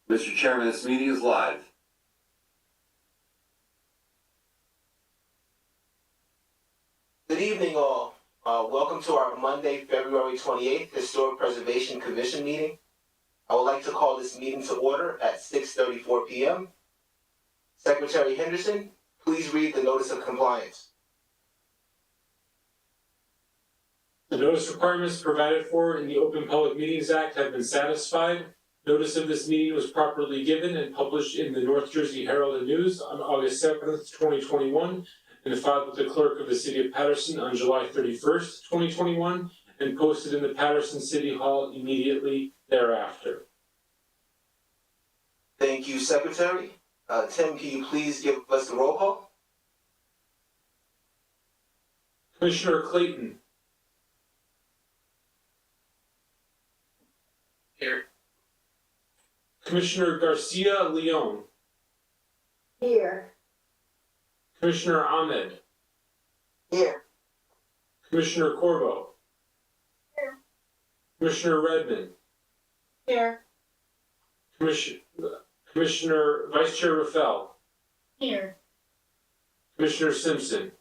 Mr. Chairman, this meeting is live. Good evening, all. Welcome to our Monday, February 28th Historic Preservation Commission meeting. I would like to call this meeting to order at 6:34 p.m. Secretary Henderson, please read the notice of compliance. The notice requirements provided for in the Open Public Meetings Act have been satisfied. Notice of this meeting was properly given and published in the North Jersey Herald and News on August 7th, 2021, and filed with the clerk of the city of Paterson on July 31st, 2021, and posted in the Paterson City Hall immediately thereafter. Thank you, Secretary. Tim, can you please give us the roll call? Commissioner Clayton. Here. Commissioner Garcia Leon. Here. Commissioner Ahmed. Here. Commissioner Corbo. Here. Commissioner Redmond. Here. Commissioner Vice Chair Rafael. Here. Commissioner Simpson.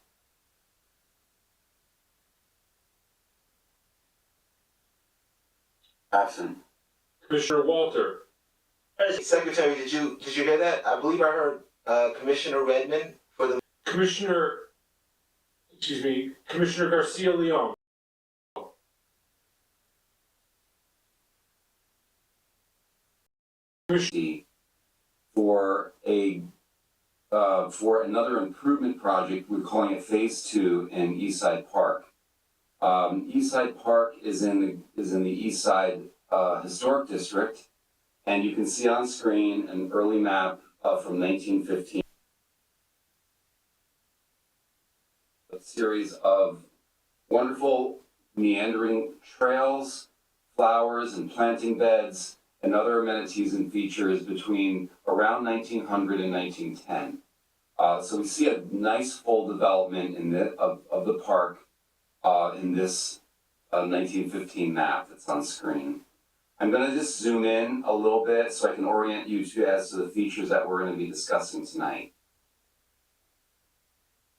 Absent. Commissioner Walter. Secretary, did you hear that? I believe I heard Commissioner Redmond for the Commissioner Garcia Leon. For another improvement project. We're calling it Phase 2 in Eastside Park. Eastside Park is in the Eastside Historic District, and you can see on screen an early map from 1915. A series of wonderful meandering trails, flowers, and planting beds, and other amenities and features between around 1900 and 1910. So we see a nice full development of the park in this 1915 map that's on screen. I'm going to just zoom in a little bit so I can orient you as to the features that we're going to be discussing tonight.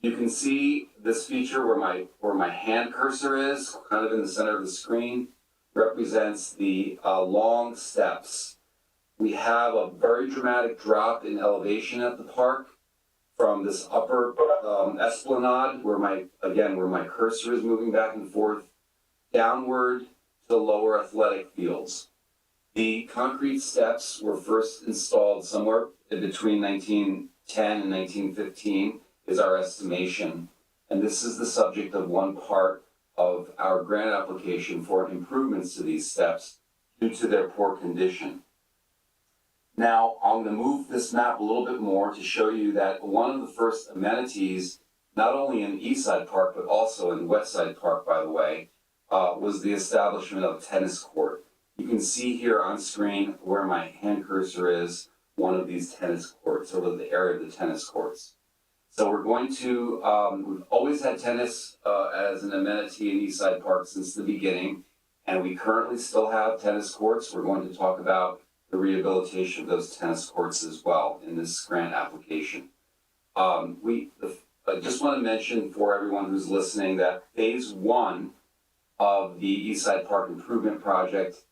You can see this feature where my hand cursor is, kind of in the center of the screen, represents the long steps. We have a very dramatic drop in elevation at the park from this upper esplanade where my cursor is moving back and forth, downward to the lower athletic fields. The concrete steps were first installed somewhere in between 1910 and 1915 is our estimation. And this is the subject of one part of our grant application for improvements to these steps due to their poor condition. Now, I'm going to move this map a little bit more to show you that one of the first amenities, not only in Eastside Park, but also in Westside Park, by the way, was the establishment of a tennis court. You can see here on screen where my hand cursor is, one of these tennis courts, over the area of the tennis courts. So we're going to, we've always had tennis as an amenity in Eastside Park since the beginning, and we currently still have tennis courts. We're going to talk about the rehabilitation of those tennis courts as well in this grant application. I just want to mention for everyone who's listening that Phase 1 of the Eastside Park Improvement Project,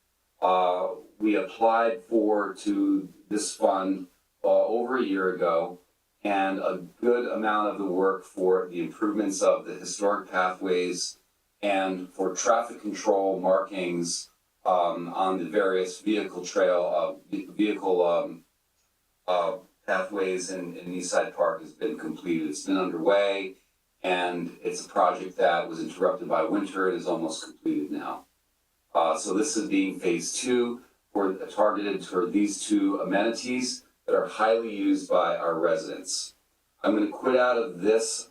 we applied to this fund over a year ago, and a good amount of the work for the improvements of the historic pathways and for traffic control markings on the various vehicle pathways in Eastside Park has been completed. It's been underway, and it's a project that was interrupted by winter and is almost completed now. So this is being Phase 2, targeted toward these two amenities that are highly used by our residents. I'm going to quit out of this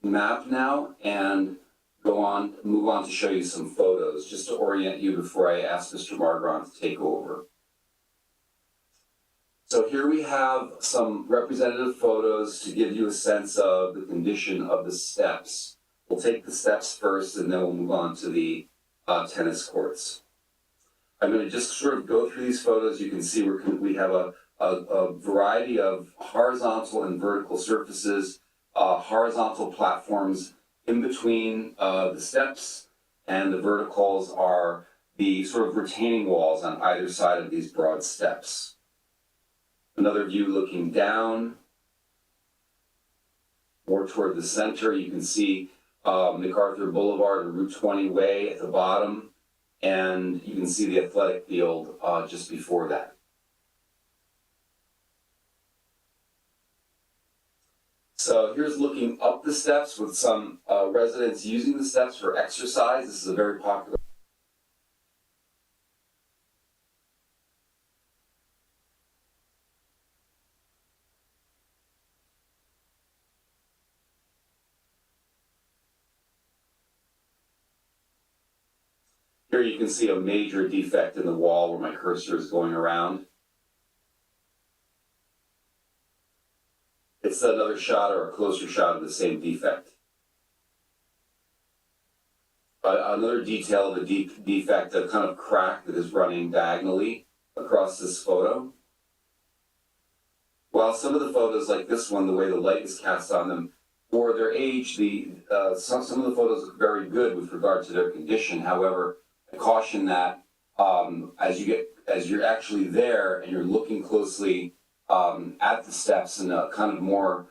map now and move on to show you some photos, just to orient you before I ask Mr. Margron to take over. So here we have some representative photos to give you a sense of the condition of the steps. We'll take the steps first, and then we'll move on to the tennis courts. I'm going to just sort of go through these photos. You can see we have a variety of horizontal and vertical surfaces, horizontal platforms in between the steps, and the verticals are the sort of retaining walls on either side of these broad steps. Another view looking down, more toward the center, you can see MacArthur Boulevard and Route 20 Way at the bottom, and you can see the athletic field just before that. So here's looking up the steps with some residents using the steps for exercise. This is a very popular. Here you can see a major defect in the wall where my cursor is going around. It's another shot or a closer shot of the same defect. Another detail of a defect, a kind of crack that is running diagonally across this photo. While some of the photos, like this one, the way the light is cast on them, for their age, some of the photos look very good with regard to their condition. However, I caution that as you're actually there and you're looking closely at the steps in a kind of more